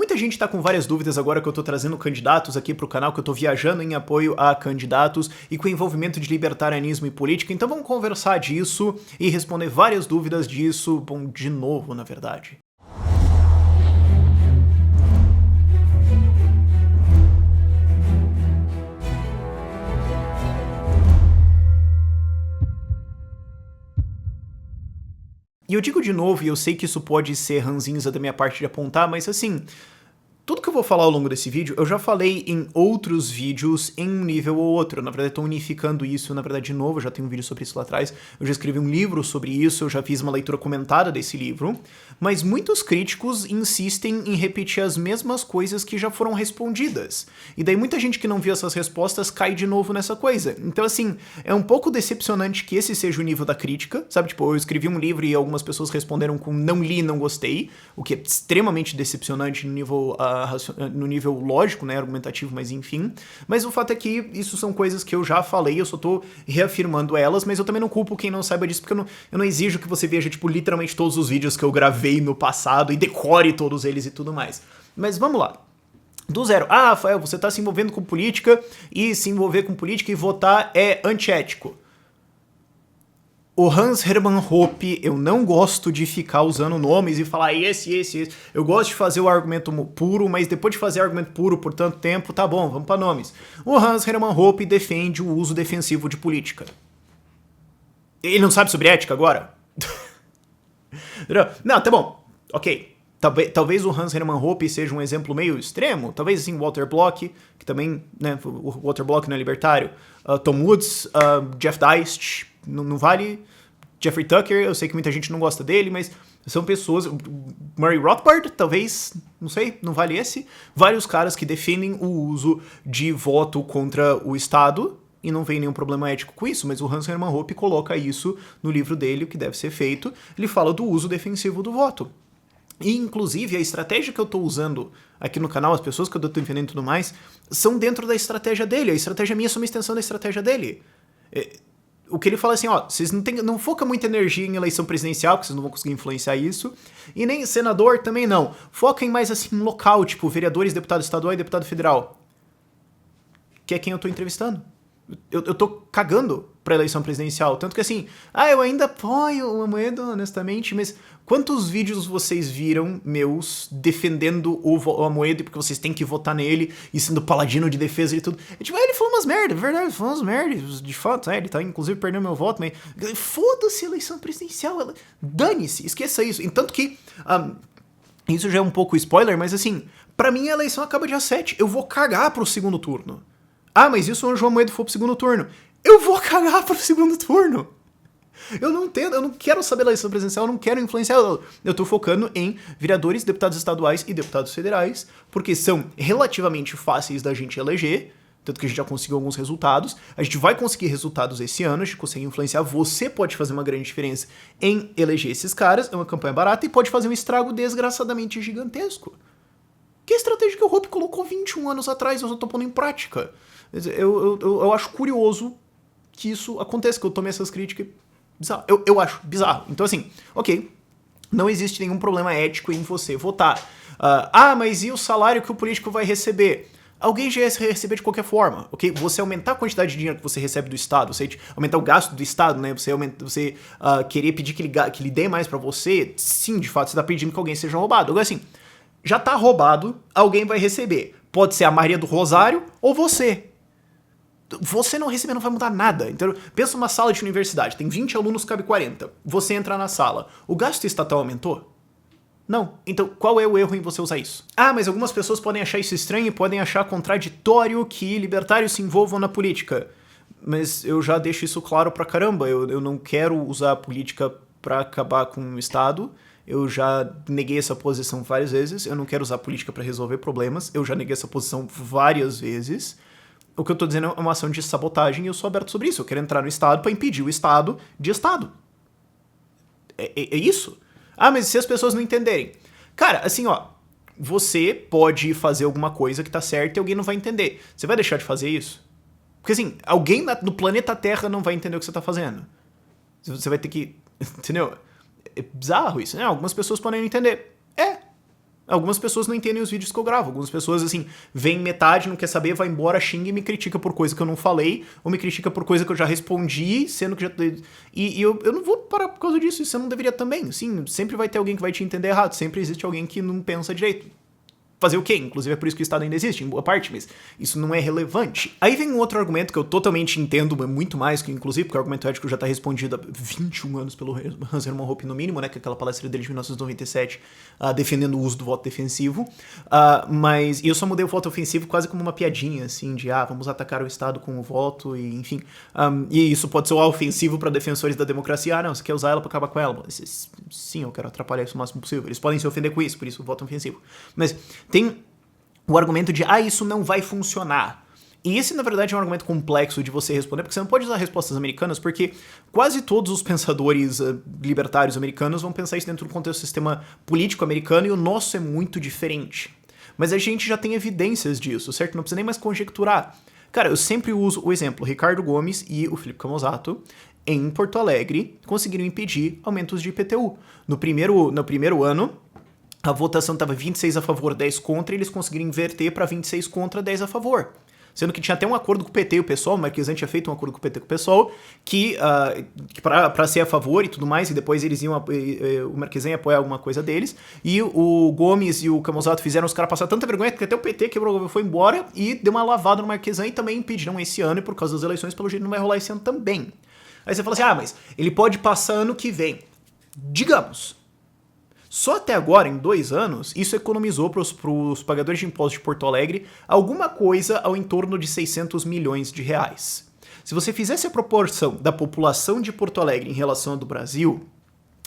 Muita gente tá com várias dúvidas agora que eu tô trazendo candidatos aqui pro canal, que eu tô viajando em apoio a candidatos e com envolvimento de libertarianismo e política, então vamos conversar disso e responder várias dúvidas disso, bom, de novo, na verdade. E eu digo de novo, e eu sei que isso pode ser ranzinza da minha parte de apontar, mas assim, tudo que eu vou falar ao longo desse vídeo, eu já falei em outros vídeos em um nível ou outro. Na verdade, eu tô unificando isso, na verdade, de novo, eu já tenho um vídeo sobre isso lá atrás, eu já escrevi um livro sobre isso, eu já fiz uma leitura comentada desse livro, mas muitos críticos insistem em repetir as mesmas coisas que já foram respondidas. E daí muita gente que não viu essas respostas cai de novo nessa coisa. Então, assim, é um pouco decepcionante que esse seja o nível da crítica, sabe? Tipo, eu escrevi um livro e algumas pessoas responderam com não li, não gostei, o que é extremamente decepcionante no nível lógico, né, argumentativo, mas enfim. Mas o fato é que isso são coisas que eu já falei, eu só tô reafirmando elas, mas eu também não culpo quem não saiba disso, porque eu não exijo que você veja, tipo, literalmente todos os vídeos que eu gravei no passado e decore todos eles e tudo mais. Mas vamos lá. Do zero. Ah, Rafael, você tá se envolvendo com política e se envolver com política e votar é antiético. O Hans Hermann Hoppe, eu não gosto de ficar usando nomes e falar esse. Eu gosto de fazer o argumento puro, mas depois de fazer argumento puro por tanto tempo, tá bom, vamos para nomes. O Hans Hermann Hoppe defende o uso defensivo de política. Ele não sabe sobre ética agora? Não, tá bom, ok. Talvez o Hans Hermann Hoppe seja um exemplo meio extremo, talvez assim Walter Block, que também, né, o Walter Block não é libertário, Tom Woods, Jeff Deist, não vale. Jeffrey Tucker, eu sei que muita gente não gosta dele, mas são pessoas. Murray Rothbard, talvez, não sei, não vale esse. Vários caras que defendem o uso de voto contra o Estado e não vem nenhum problema ético com isso, mas o Hans Hermann Hoppe coloca isso no livro dele, o que deve ser feito. Ele fala do uso defensivo do voto. E, inclusive, a estratégia que eu tô usando aqui no canal, as pessoas que eu tô defendendo e tudo mais, são dentro da estratégia dele. A estratégia minha é só uma extensão da estratégia dele. O que ele fala assim, ó, vocês não focam muita energia em eleição presidencial, porque vocês não vão conseguir influenciar isso, e nem senador também não. Foquem mais assim local, tipo vereadores, deputado estadual e deputado federal. Que é quem eu tô entrevistando. Eu tô cagando pra eleição presidencial, tanto que assim, eu ainda apoio o Amoedo, honestamente, mas quantos vídeos vocês viram meus defendendo o Amoedo porque vocês têm que votar nele e sendo paladino de defesa e tudo? Tipo, ele falou umas merda, verdade, ele falou umas merda, de fato, ele tá inclusive perdendo meu voto, mas foda-se a eleição presidencial, dane-se, esqueça isso. Entanto que, isso já é um pouco spoiler, mas assim, pra mim a eleição acaba dia 7, eu vou cagar pro segundo turno. Ah, mas isso quando o João Amoedo for pro segundo turno. Eu vou cagar pro segundo turno. Eu não quero saber da eleição presidencial, eu não quero influenciar. Eu tô focando em vereadores, deputados estaduais e deputados federais, porque são relativamente fáceis da gente eleger, tanto que a gente já conseguiu alguns resultados. A gente vai conseguir resultados esse ano, a gente consegue influenciar. Você pode fazer uma grande diferença em eleger esses caras, é uma campanha barata e pode fazer um estrago desgraçadamente gigantesco. Que é a estratégia que o Hoppe colocou 21 anos atrás, eu só tô pondo em prática. Eu acho curioso que isso aconteça, que eu tome essas críticas bizarras. Eu acho bizarro. Então, assim, ok, não existe nenhum problema ético em você votar. Mas e o salário que o político vai receber? Alguém já ia receber de qualquer forma, ok? Você aumentar a quantidade de dinheiro que você recebe do Estado, você aumentar o gasto do Estado, né? Você querer pedir que ele dê mais pra você, sim, de fato, você tá pedindo que alguém seja roubado. Agora, assim, já tá roubado, alguém vai receber. Pode ser a Maria do Rosário ou você. Você não receber não vai mudar nada. Então, pensa numa sala de universidade, tem 20 alunos, cabe 40. Você entra na sala. O gasto estatal aumentou? Não. Então, qual é o erro em você usar isso? Mas algumas pessoas podem achar isso estranho e podem achar contraditório que libertários se envolvam na política. Mas eu já deixo isso claro pra caramba. Eu não quero usar a política pra acabar com o Estado. Eu já neguei essa posição várias vezes. Eu não quero usar a política pra resolver problemas. Eu já neguei essa posição várias vezes. O que eu tô dizendo é uma ação de sabotagem e eu sou aberto sobre isso. Eu quero entrar no Estado pra impedir o Estado de Estado. É isso. Mas se as pessoas não entenderem? Cara, assim, ó, você pode fazer alguma coisa que tá certa e alguém não vai entender. Você vai deixar de fazer isso? Porque assim, alguém no planeta Terra não vai entender o que você tá fazendo. Você vai ter que... Entendeu? É bizarro isso, né? Algumas pessoas podem não entender. Algumas pessoas não entendem os vídeos que eu gravo. Algumas pessoas, assim, vêm metade, não quer saber, vai embora, xinga e me critica por coisa que eu não falei, ou me critica por coisa que eu já respondi, sendo que já... E eu não vou parar por causa disso, isso eu não deveria também. Assim, sempre vai ter alguém que vai te entender errado, sempre existe alguém que não pensa direito. Fazer o quê? Inclusive é por isso que o Estado ainda existe, em boa parte, mas isso não é relevante. Aí vem um outro argumento que eu totalmente entendo muito mais, que inclusive, porque o argumento ético já tá respondido há 21 anos pelo Hans Hermann Hoppe no mínimo, né, que é aquela palestra dele de 1997, defendendo o uso do voto defensivo, mas eu só mudei o voto ofensivo quase como uma piadinha, assim, de, vamos atacar o Estado com o voto, e enfim, e isso pode soar ofensivo para defensores da democracia, não, você quer usar ela para acabar com ela? Sim, eu quero atrapalhar isso o máximo possível, eles podem se ofender com isso, por isso o voto ofensivo, mas tem o argumento de, isso não vai funcionar. E esse, na verdade, é um argumento complexo de você responder, porque você não pode usar respostas americanas, porque quase todos os pensadores libertários americanos vão pensar isso dentro do contexto do sistema político americano, e o nosso é muito diferente. Mas a gente já tem evidências disso, certo? Não precisa nem mais conjecturar. Cara, eu sempre uso o exemplo, Ricardo Gomes e o Felipe Camozato, em Porto Alegre, conseguiram impedir aumentos de IPTU. No primeiro ano, a votação estava 26 a favor, 10 contra, e eles conseguiram inverter para 26 contra, 10 a favor. Sendo que tinha até um acordo com o PT e o PSOL, o Marquesan tinha feito um acordo com o PT e com o PSOL, que para ser a favor e tudo mais, e depois eles iam, o Marquesan ia apoiar alguma coisa deles, e o Gomes e o Camozato fizeram os caras passar tanta vergonha que até o PT quebrou, foi embora e deu uma lavada no Marquesan e também impediram esse ano, e por causa das eleições, pelo jeito não vai rolar esse ano também. Aí você fala assim, mas ele pode passar ano que vem. Digamos. Só até agora, em 2 anos, isso economizou para os pagadores de impostos de Porto Alegre alguma coisa ao entorno de 600 milhões de reais. Se você fizesse a proporção da população de Porto Alegre em relação à do Brasil,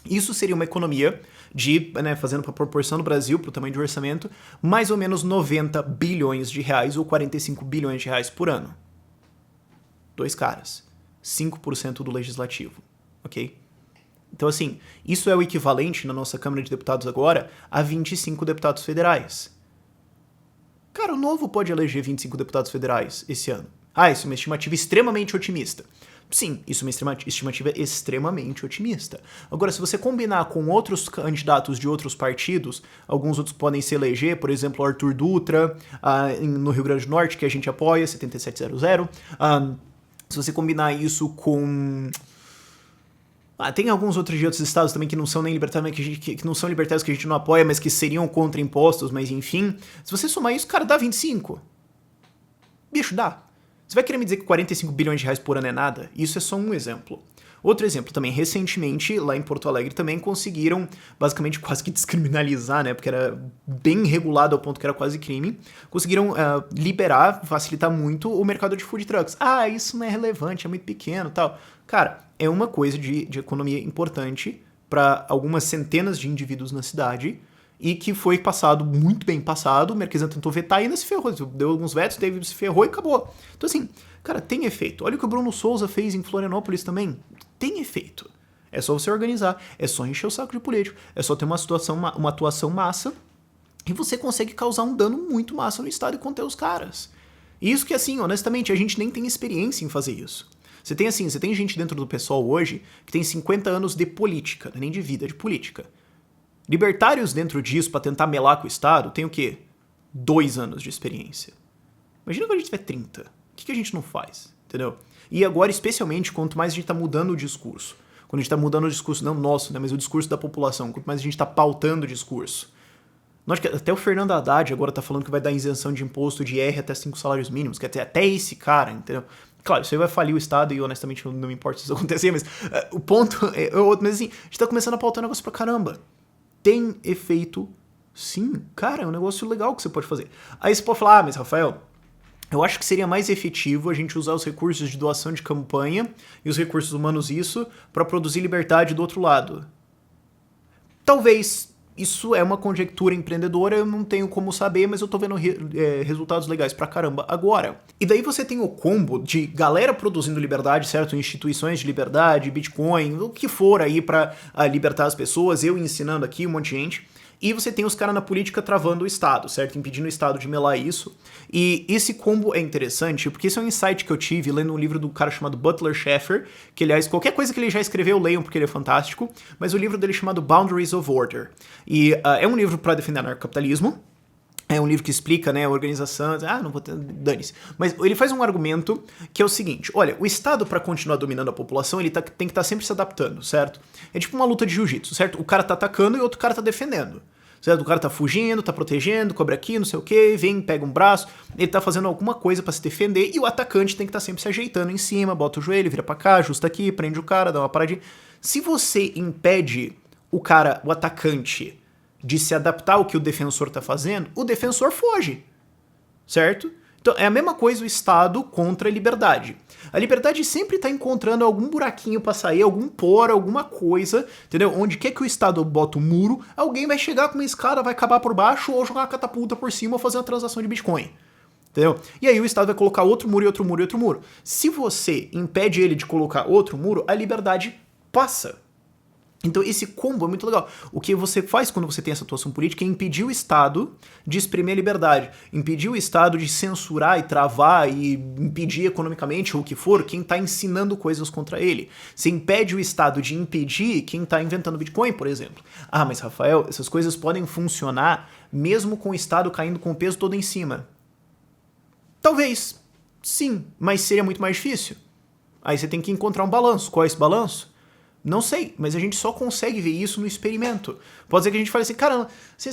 isso seria uma economia de, fazendo para a proporção do Brasil, para o tamanho do orçamento, mais ou menos 90 bilhões de reais ou 45 bilhões de reais por ano. 2 caras. 5% do legislativo, ok? Então, assim, isso é o equivalente na nossa Câmara de Deputados agora a 25 deputados federais. Cara, o Novo pode eleger 25 deputados federais esse ano. Isso é uma estimativa extremamente otimista. Sim, isso é uma estimativa extremamente otimista. Agora, se você combinar com outros candidatos de outros partidos, alguns outros podem se eleger, por exemplo, o Arthur Dutra, no Rio Grande do Norte, que a gente apoia, 7700. Se você combinar isso com... tem alguns outros de outros estados também que não são nem libertários, que não são libertários, que a gente não apoia, mas que seriam contra impostos, mas enfim. Se você somar isso, cara, dá 25. Bicho, dá. Você vai querer me dizer que 45 bilhões de reais por ano é nada? Isso é só um exemplo. Outro exemplo também, recentemente, lá em Porto Alegre também conseguiram, basicamente, quase que descriminalizar, né, porque era bem regulado ao ponto que era quase crime, conseguiram liberar, facilitar muito o mercado de food trucks. Isso não é relevante, é muito pequeno e tal. Cara, é uma coisa de economia importante para algumas centenas de indivíduos na cidade e que foi passado, muito bem passado, o Marquesan tentou vetar e ainda se ferrou, deu alguns vetos, David se ferrou e acabou. Então assim, cara, tem efeito. Olha o que o Bruno Souza fez em Florianópolis também. Tem efeito. É só você organizar, é só encher o saco de político, é só ter uma atuação massa e você consegue causar um dano muito massa no estado e conter os caras. E isso que, assim, honestamente, a gente nem tem experiência em fazer isso. Você tem gente dentro do PSOL hoje que tem 50 anos de política, nem de vida, de política. Libertários dentro disso, pra tentar melar com o Estado, tem o quê? 2 anos de experiência. Imagina quando a gente tiver 30. O que a gente não faz? Entendeu? E agora, especialmente, quanto mais a gente tá mudando o discurso. Quando a gente tá mudando o discurso, não nosso, né, mas o discurso da população. Quanto mais a gente tá pautando o discurso. Até o Fernando Haddad agora tá falando que vai dar isenção de imposto de R até 5 salários mínimos. Quer dizer, até esse cara, entendeu? Claro, isso aí vai falir o Estado e honestamente não me importa se isso acontecer, mas o ponto é outro. Mas assim, a gente tá começando a pautar um negócio pra caramba. Tem efeito, sim. Cara, é um negócio legal que você pode fazer. Aí você pode falar, mas Rafael, eu acho que seria mais efetivo a gente usar os recursos de doação de campanha e os recursos humanos para produzir liberdade do outro lado. Talvez. Isso é uma conjectura empreendedora, eu não tenho como saber, mas eu tô vendo resultados legais pra caramba agora. E daí você tem o combo de galera produzindo liberdade, certo? Instituições de liberdade, Bitcoin, o que for aí pra libertar as pessoas, eu ensinando aqui, um monte de gente. e você tem os caras na política travando o Estado, certo? Impedindo o Estado de melar isso. E esse combo é interessante, porque esse é um insight que eu tive lendo um livro do cara chamado Butler Sheffer, que, aliás, qualquer coisa que ele já escreveu, leiam, porque ele é fantástico, mas o livro dele é chamado Boundaries of Order. E é um livro para defender anarcocapitalismo. É um livro que explica, né, a organização, não vou ter, dane-se. Mas ele faz um argumento que é o seguinte, olha, o Estado, para continuar dominando a população, ele tem que estar sempre se adaptando, certo? É tipo uma luta de jiu-jitsu, certo? O cara tá atacando e o outro cara tá defendendo, certo? O cara tá fugindo, tá protegendo, cobre aqui, não sei o que, vem, pega um braço, ele tá fazendo alguma coisa para se defender e o atacante tem que estar sempre se ajeitando em cima, bota o joelho, vira pra cá, ajusta aqui, prende o cara, dá uma paradinha. Se você impede o atacante, de se adaptar ao que o defensor tá fazendo, o defensor foge, certo? Então é a mesma coisa o Estado contra a liberdade. A liberdade sempre tá encontrando algum buraquinho pra sair, algum poro, alguma coisa, entendeu? Onde quer que o Estado bota o muro, alguém vai chegar com uma escada, vai acabar por baixo ou jogar uma catapulta por cima ou fazer uma transação de Bitcoin. Entendeu? E aí o Estado vai colocar outro muro e outro muro e outro muro. Se você impede ele de colocar outro muro, a liberdade passa. Então esse combo é muito legal. O que você faz quando você tem essa atuação política é impedir o Estado de exprimir a liberdade, impedir o Estado de censurar e travar e impedir economicamente ou o que for quem está ensinando coisas contra ele. Você impede o Estado de impedir quem está inventando Bitcoin, por exemplo. Ah, mas Rafael, essas coisas podem funcionar mesmo com o Estado caindo com o peso todo em cima. Talvez, sim, mas seria muito mais difícil. Aí você tem que encontrar um balanço. Qual é esse balanço? Não sei, mas a gente só consegue ver isso no experimento. Pode ser que a gente fale assim, cara, se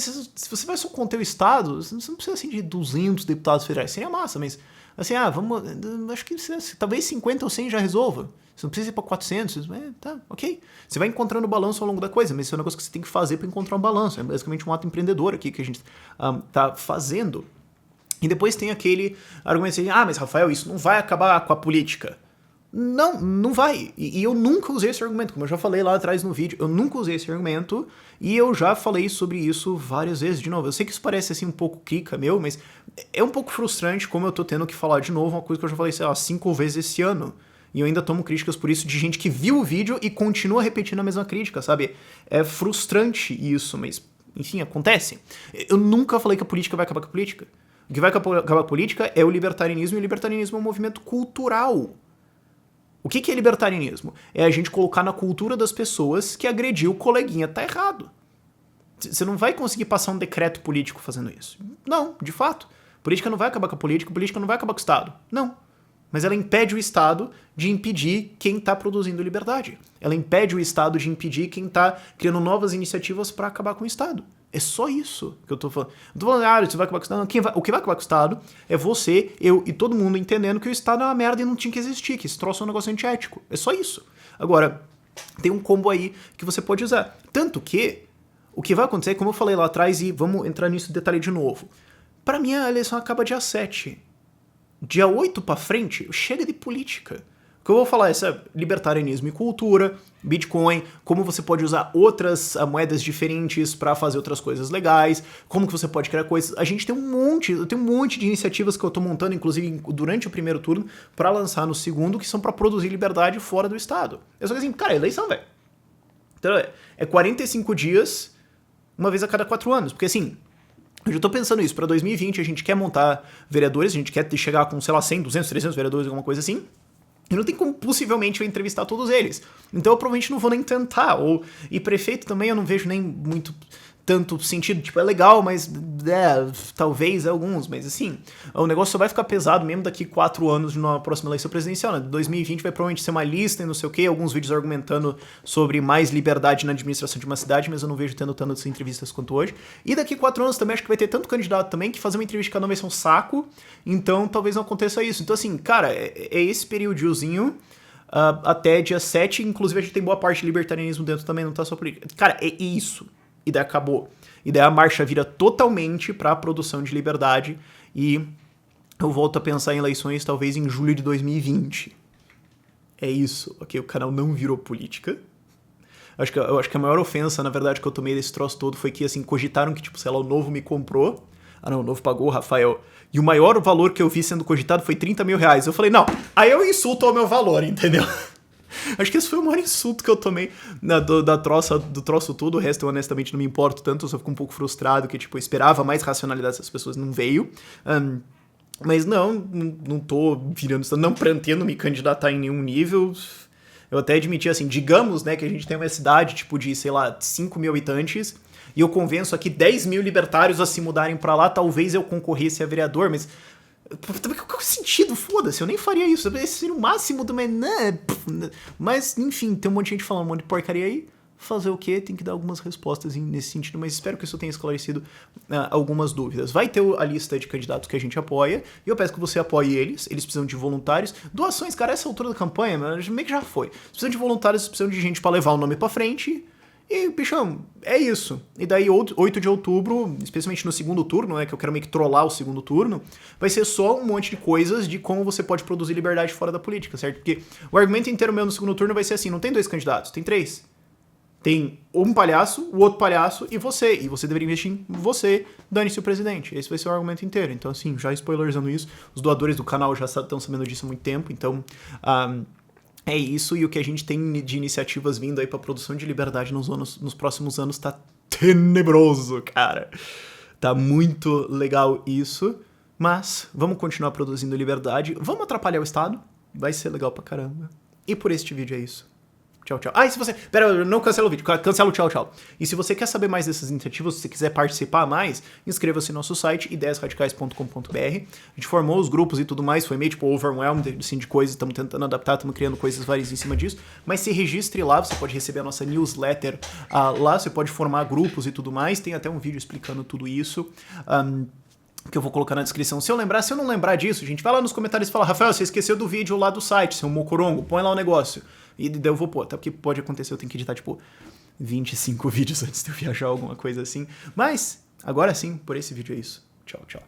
você vai só conter o Estado, você não precisa assim, de 200 deputados federais. Seria massa, mas assim, vamos, acho que talvez 50 ou 100 já resolva. Você não precisa ir para 400, tá, ok. Você vai encontrando balanço ao longo da coisa, mas isso é um negócio que você tem que fazer para encontrar um balanço. É basicamente um ato empreendedor aqui que a gente tá fazendo. E depois tem aquele argumento assim, mas Rafael, isso não vai acabar com a política. Não, não vai. E eu nunca usei esse argumento, como eu já falei lá atrás no vídeo, eu nunca usei esse argumento e eu já falei sobre isso várias vezes de novo. Eu sei que isso parece assim um pouco crica meu, mas é um pouco frustrante como eu tô tendo que falar de novo uma coisa que eu já falei, sei lá, 5 vezes esse ano. E eu ainda tomo críticas por isso de gente que viu o vídeo e continua repetindo a mesma crítica, sabe? É frustrante isso, mas enfim, acontece. Eu nunca falei que a política vai acabar com a política. O que vai acabar com a política é o libertarianismo, e o libertarianismo é um movimento cultural. O que é libertarianismo? É a gente colocar na cultura das pessoas que agredir o coleguinha tá errado. Você não vai conseguir passar um decreto político fazendo isso. Não, de fato. Política não vai acabar com a política não vai acabar com o Estado. Não. Mas ela impede o Estado de impedir quem está produzindo liberdade. Ela impede o Estado de impedir quem está criando novas iniciativas para acabar com o Estado. É só isso que eu tô falando. Não tô falando, isso vai acabar com o Estado. Não. O que vai acabar com o Estado é você, eu e todo mundo entendendo que o Estado é uma merda e não tinha que existir, que esse troço é um negócio antiético. É só isso. Agora, tem um combo aí que você pode usar. Tanto que, o que vai acontecer, como eu falei lá atrás, e vamos entrar nisso em detalhe de novo. Para mim, a eleição acaba dia 7. Dia 8 pra frente, chega de política. O que eu vou falar é libertarianismo e cultura, Bitcoin, como você pode usar outras moedas diferentes para fazer outras coisas legais, como que você pode criar coisas. A gente tem eu tenho um monte de iniciativas que eu tô montando, inclusive durante o primeiro turno, para lançar no segundo, que são para produzir liberdade fora do Estado. Eu só que assim, cara, eleição, velho. Então, é 45 dias, uma vez a cada 4 anos, porque assim... Eu já tô pensando isso, para 2020 a gente quer montar vereadores, a gente quer chegar com, sei lá, 100, 200, 300 vereadores, alguma coisa assim, e não tem como possivelmente eu entrevistar todos eles. Então eu provavelmente não vou nem tentar, e prefeito também eu não vejo nem muito tanto sentido, tipo, é legal, mas talvez alguns, mas assim, o negócio só vai ficar pesado mesmo daqui 4 anos na próxima eleição presidencial, né? 2020 vai provavelmente ser uma lista e não sei o que, alguns vídeos argumentando sobre mais liberdade na administração de uma cidade, mas eu não vejo tendo tantas entrevistas quanto hoje. E daqui 4 anos também acho que vai ter tanto candidato também que fazer uma entrevista cada um vai ser um saco, então talvez não aconteça isso. Então assim, cara, é esse períodozinho até dia 7, inclusive a gente tem boa parte de libertarianismo dentro também, não tá só política. Cara, é isso. E daí acabou. E daí a marcha vira totalmente para a produção de liberdade e eu volto a pensar em eleições talvez em julho de 2020. É isso, ok? O canal não virou política. Eu acho que a maior ofensa, na verdade, que eu tomei desse troço todo foi que, assim, cogitaram que, tipo, sei lá, o Novo me comprou. Ah, não, o Novo pagou o Rafael. E o maior valor que eu vi sendo cogitado foi 30 mil reais. Eu falei, não, aí eu insulto ao meu valor, entendeu? Acho que esse foi o maior insulto que eu tomei do troço todo. O resto eu honestamente não me importo tanto, eu só fico um pouco frustrado que, tipo, eu esperava mais racionalidade dessas pessoas, não veio. Mas não tô virando, não pretendo me candidatar em nenhum nível. Eu até admiti assim, digamos, né, que a gente tem uma cidade, tipo, de, sei lá, 5 mil habitantes, e eu convenço aqui 10 mil libertários a se mudarem pra lá, talvez eu concorresse a vereador, mas... Qual sentido? Foda-se, eu nem faria isso. Esse seria o máximo do... Mas, enfim, tem um monte de gente falando um monte de porcaria aí. Fazer o quê? Tem que dar algumas respostas nesse sentido, mas espero que isso tenha esclarecido algumas dúvidas. Vai ter a lista de candidatos que a gente apoia, e eu peço que você apoie eles precisam de voluntários. Doações, cara, essa altura da campanha, meio que já foi. Precisam de voluntários, precisam de gente pra levar o nome pra frente, e, bichão, é isso. E daí, 8 de outubro, especialmente no segundo turno, né, que eu quero meio que trollar o segundo turno, vai ser só um monte de coisas de como você pode produzir liberdade fora da política, certo? Porque o argumento inteiro meu no segundo turno vai ser assim, não tem 2 candidatos, tem 3. Tem um palhaço, o outro palhaço e você. E você deveria investir em você, dane-se o presidente. Esse vai ser o argumento inteiro. Então, assim, já spoilerizando isso, os doadores do canal já estão sabendo disso há muito tempo. Então, é isso. E o que a gente tem de iniciativas vindo aí pra produção de liberdade nos próximos anos tá tenebroso, cara. Tá muito legal isso. Mas vamos continuar produzindo liberdade. Vamos atrapalhar o Estado. Vai ser legal pra caramba. E por este vídeo é isso. Tchau, tchau. Ah, e se você... Pera, não cancela o vídeo. Cancela o tchau, tchau. E se você quer saber mais dessas iniciativas, se você quiser participar mais, inscreva-se no nosso site, ideiasradicais.com.br. A gente formou os grupos e tudo mais, foi meio, tipo, overwhelmed, assim, de coisas. Estamos tentando adaptar, estamos criando coisas várias em cima disso. Mas se registre lá, você pode receber a nossa newsletter lá, você pode formar grupos e tudo mais. Tem até um vídeo explicando tudo isso. Que eu vou colocar na descrição. Se eu não lembrar disso, gente, vai lá nos comentários e fala, Rafael, você esqueceu do vídeo lá do site, seu mocorongo, põe lá o negócio. E daí eu vou pôr, até porque pode acontecer, eu tenho que editar, tipo, 25 vídeos antes de eu viajar, alguma coisa assim. Mas, agora sim, por esse vídeo é isso. Tchau, tchau.